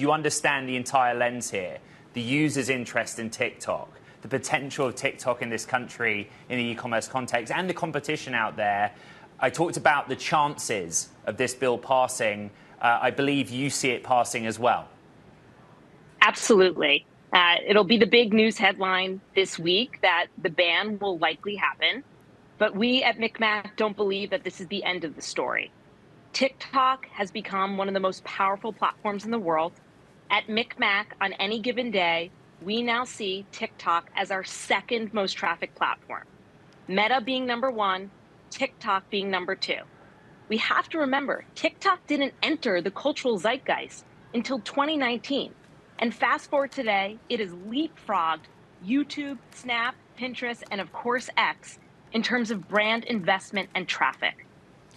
you understand the entire lens here, the user's interest in TikTok, the potential of TikTok in this country in the e-commerce context, and the competition out there. I talked about the chances of this bill passing. I believe you see it passing as well. Absolutely. It'll be the big news headline this week that the ban will likely happen. But we at MikMak don't believe that this is the end of the story. TikTok has become one of the most powerful platforms in the world. At MikMak, on any given day, we now see TikTok as our second most trafficked platform. Meta being number one, TikTok being number two. We have to remember, TikTok didn't enter the cultural zeitgeist until 2019. And fast forward today, it has leapfrogged YouTube, Snap, Pinterest, and of course X in terms of brand investment and traffic.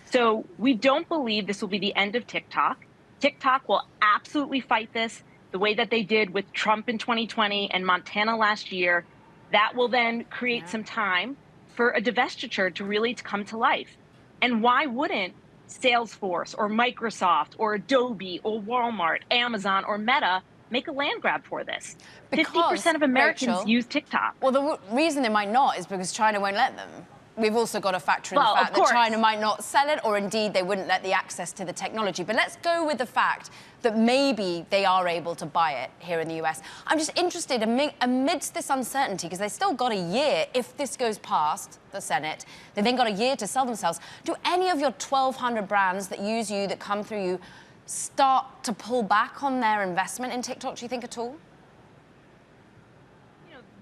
So we don't believe this will be the end of TikTok. TikTok will absolutely fight this the way that they did with Trump in 2020 and Montana last year. That will then create some time for a divestiture to really come to life. And why wouldn't Salesforce or Microsoft or Adobe or Walmart, Amazon or Meta make a land grab for this? 50% of Americans use TikTok. Well, the reason they might not is because China won't let them. We've also got to factor in the fact that China might not sell it, or indeed they wouldn't let the access to the technology. But let's go with the fact that maybe they are able to buy it here in the US. I'm just interested, amidst this uncertainty, because they've still got a year, if this goes past the Senate, they've then got a year to sell themselves. Do any of your 1,200 brands that use you, that come through you, start to pull back on their investment in TikTok, do you think, at all?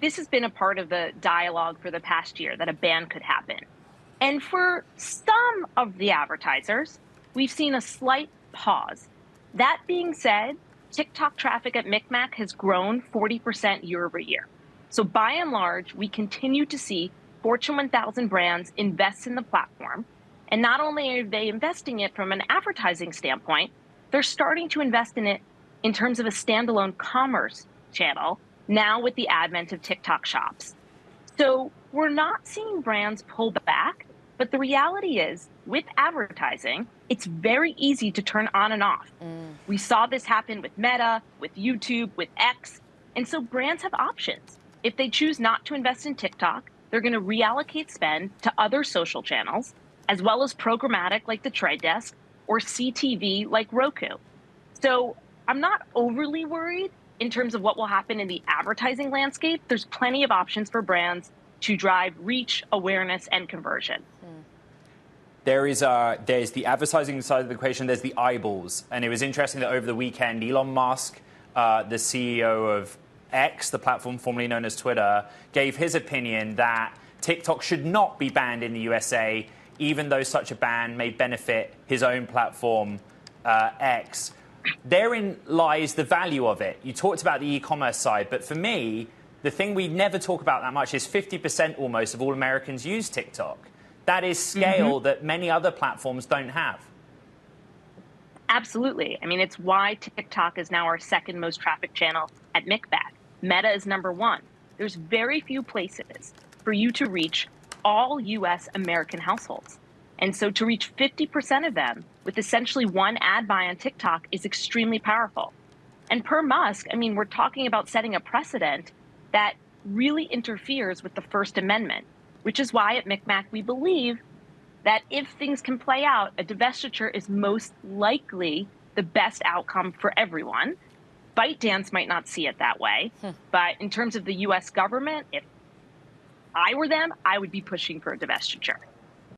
This has been a part of the dialogue for the past year, that a ban could happen. And for some of the advertisers, we've seen a slight pause. That being said, TikTok traffic at MikMak has grown 40% year over year. So by and large, we continue to see Fortune 1000 brands invest in the platform. And not only are they investing it from an advertising standpoint, they're starting to invest in it in terms of a standalone commerce channel, now with the advent of TikTok shops. So we're not seeing brands pull back, but the reality is, with advertising, it's very easy to turn on and off. We saw this happen with Meta, with YouTube, with X, and so brands have options. If they choose not to invest in TikTok, they're going to reallocate spend to other social channels, as well as programmatic like The Trade Desk, or CTV like Roku. So I'm not overly worried in terms of what will happen in the advertising landscape. There's plenty of options for brands to drive reach, awareness, and conversion. There's the advertising side of the equation, there's the eyeballs. And it was interesting that over the weekend, Elon Musk, the CEO of X, the platform formerly known as Twitter, gave his opinion that TikTok should not be banned in the USA, even though such a ban may benefit his own platform, X. Therein lies the value of it. You talked about the e-commerce side, but for me, the thing we never talk about that much is 50% almost of all Americans use TikTok. That is scale that many other platforms don't have. Absolutely. I mean, it's why TikTok is now our second most trafficked channel at MikMak. Meta is number one. There's very few places for you to reach all US American households. And so to reach 50% of them with essentially one ad buy on TikTok is extremely powerful. And per Musk, I mean, we're talking about setting a precedent that really interferes with the First Amendment, which is why at MikMak we believe that if things can play out, a divestiture is most likely the best outcome for everyone. ByteDance might not see it that way, but in terms of the US government, if I were them, I would be pushing for a divestiture.